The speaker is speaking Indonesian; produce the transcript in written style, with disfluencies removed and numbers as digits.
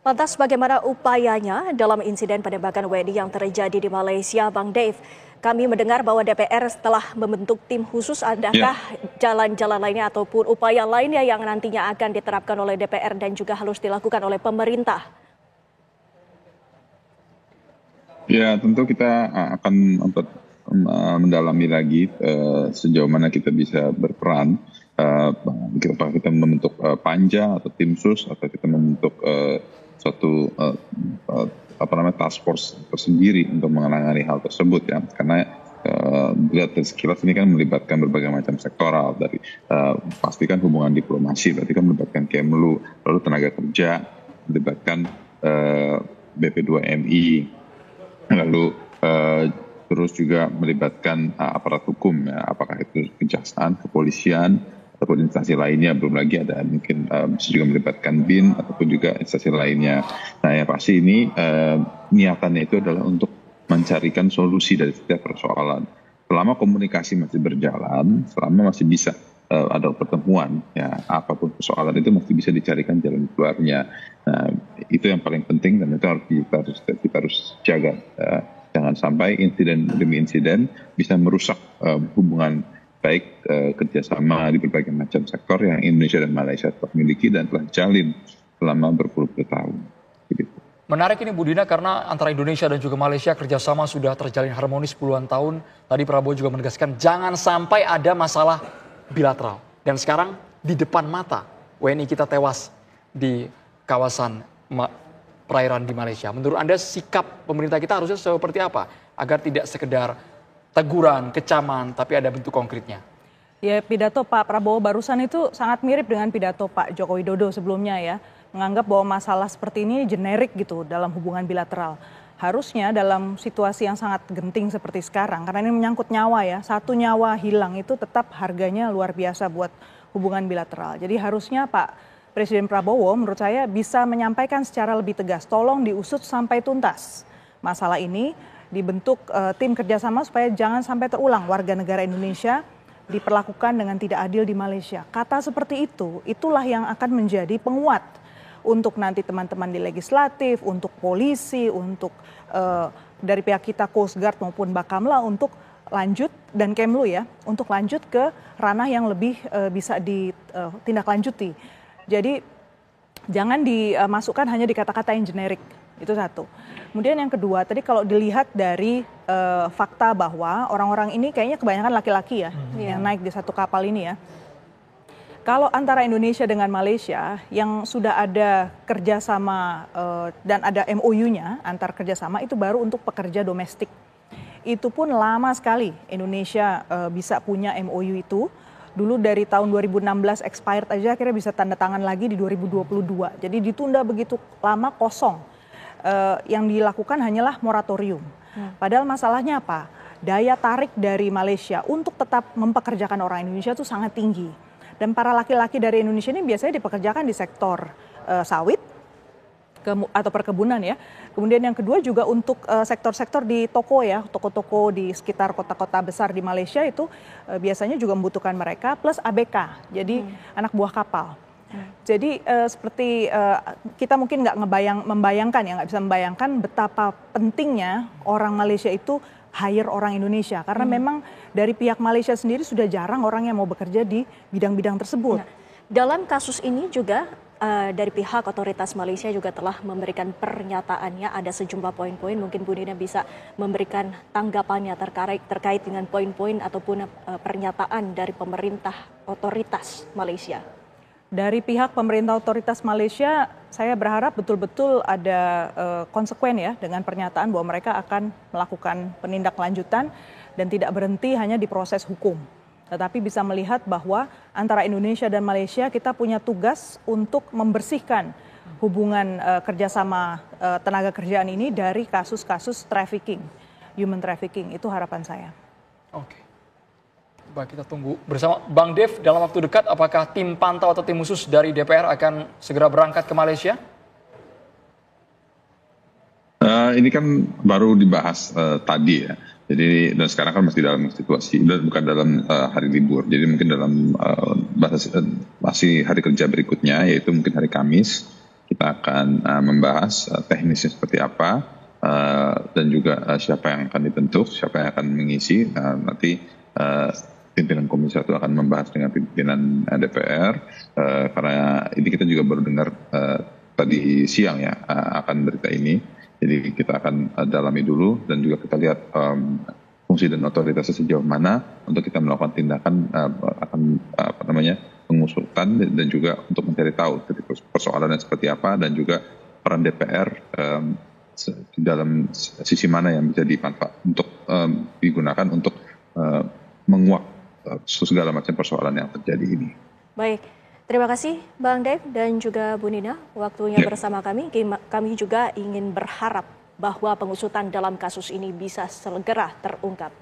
Lantas bagaimana upayanya dalam insiden penembakan WNI yang terjadi di Malaysia, Bang Dave? Kami mendengar bahwa DPR setelah membentuk tim khusus, adakah jalan-jalan lainnya ataupun upaya lainnya yang nantinya akan diterapkan oleh DPR dan juga harus dilakukan oleh pemerintah? Ya, tentu kita akan mendalami lagi sejauh mana kita bisa berperan. Apakah kita membentuk panja atau tim sus atau kita membentuk suatu task force tersendiri untuk menangani hal tersebut ya, karena lihat sekilas ini kan melibatkan berbagai macam sektoral dari pastikan hubungan diplomasi, berarti kan melibatkan Kemlu, lalu tenaga kerja, melibatkan BP2MI, lalu terus juga melibatkan aparat hukum ya, apakah itu kejaksaan, kepolisian ataupun instansi lainnya, belum lagi ada mungkin bisa juga melibatkan BIN ataupun juga instansi lainnya. Nah yang pasti ini niatannya itu adalah untuk mencarikan solusi dari setiap persoalan. Selama komunikasi masih berjalan, selama masih bisa ada pertemuan, ya apapun persoalan itu masih bisa dicarikan jalan keluarnya. Nah itu yang paling penting dan itu kita harus jaga. Jangan sampai insiden demi insiden bisa merusak hubungan baik kerjasama di berbagai macam sektor yang Indonesia dan Malaysia telah miliki dan telah jalin selama berpuluh-puluh tahun. Begitu. Menarik ini Bu Dina, karena antara Indonesia dan juga Malaysia kerjasama sudah terjalin harmonis puluhan tahun. Tadi Prabowo juga menegaskan jangan sampai ada masalah bilateral. Dan sekarang di depan mata WNI kita tewas di kawasan perairan di Malaysia. Menurut Anda sikap pemerintah kita harusnya seperti apa agar tidak sekedar teguran, kecaman, tapi ada bentuk konkretnya? Ya, pidato Pak Prabowo barusan itu sangat mirip dengan pidato Pak Joko Widodo sebelumnya ya. Menganggap bahwa masalah seperti ini generik gitu dalam hubungan bilateral. Harusnya dalam situasi yang sangat genting seperti sekarang, karena ini menyangkut nyawa ya, satu nyawa hilang itu tetap harganya luar biasa buat hubungan bilateral. Jadi harusnya Pak Presiden Prabowo menurut saya bisa menyampaikan secara lebih tegas, tolong diusut sampai tuntas masalah ini, dibentuk tim kerjasama supaya jangan sampai terulang warga negara Indonesia diperlakukan dengan tidak adil di Malaysia. Kata seperti itu, itulah yang akan menjadi penguat untuk nanti teman-teman di legislatif, untuk polisi, untuk dari pihak kita Coast Guard maupun Bakamla untuk lanjut dan Kemlu ya, untuk lanjut ke ranah yang lebih bisa ditindaklanjuti. Jadi jangan dimasukkan hanya di kata-kata yang generik, itu satu. Kemudian yang kedua, tadi kalau dilihat dari fakta bahwa orang-orang ini kayaknya kebanyakan laki-laki ya, yang naik di satu kapal ini ya. Kalau antara Indonesia dengan Malaysia yang sudah ada kerjasama dan ada MOU-nya antar kerjasama itu baru untuk pekerja domestik. Itu pun lama sekali Indonesia bisa punya MOU itu. Dulu dari tahun 2016 expired aja akhirnya bisa tanda tangan lagi di 2022. Jadi ditunda begitu lama kosong. Yang dilakukan hanyalah moratorium. Padahal masalahnya apa? Daya tarik dari Malaysia untuk tetap mempekerjakan orang Indonesia itu sangat tinggi. Dan para laki-laki dari Indonesia ini biasanya dipekerjakan di sektor sawit atau perkebunan ya. Kemudian yang kedua juga untuk sektor-sektor di toko ya, toko-toko di sekitar kota-kota besar di Malaysia itu biasanya juga membutuhkan mereka plus ABK, jadi anak buah kapal. Jadi seperti kita mungkin nggak nggak bisa membayangkan betapa pentingnya orang Malaysia itu hire orang Indonesia. Karena memang dari pihak Malaysia sendiri sudah jarang orang yang mau bekerja di bidang-bidang tersebut. Nah, dalam kasus ini juga dari pihak otoritas Malaysia juga telah memberikan pernyataannya, ada sejumlah poin-poin, mungkin Bu Dina bisa memberikan tanggapannya terkait dengan poin-poin ataupun pernyataan dari pemerintah otoritas Malaysia. Dari pihak pemerintah otoritas Malaysia, saya berharap betul-betul ada konsekuen ya dengan pernyataan bahwa mereka akan melakukan penindaklanjutan dan tidak berhenti hanya di proses hukum. Tetapi bisa melihat bahwa antara Indonesia dan Malaysia kita punya tugas untuk membersihkan hubungan kerjasama tenaga kerjaan ini dari kasus-kasus trafficking, human trafficking. Itu harapan saya. Oke. Baik, kita tunggu bersama Bang Dev dalam waktu dekat apakah tim pantau atau tim khusus dari DPR akan segera berangkat ke Malaysia? Ini kan baru dibahas tadi ya. Jadi dan sekarang kan masih dalam situasi dan bukan dalam hari libur. Jadi mungkin dalam masih hari kerja berikutnya yaitu mungkin hari Kamis kita akan membahas teknisnya seperti apa dan juga siapa yang akan dibentuk, siapa yang akan mengisi. Nanti pimpinan Komisi 1 akan membahas dengan pimpinan DPR karena ini kita juga baru dengar tadi siang ya akan berita ini. Jadi kita akan dalami dulu dan juga kita lihat fungsi dan otoritasnya sejauh mana untuk kita melakukan tindakan akan mengusulkan dan juga untuk mencari tahu persoalannya seperti apa dan juga peran DPR di dalam sisi mana yang bisa dimanfaatkan untuk digunakan untuk menguak segala macam persoalan yang terjadi ini. Baik, terima kasih Bang Dev dan juga Bu Nina waktunya bersama kami. Kami juga ingin berharap bahwa pengusutan dalam kasus ini bisa segera terungkap.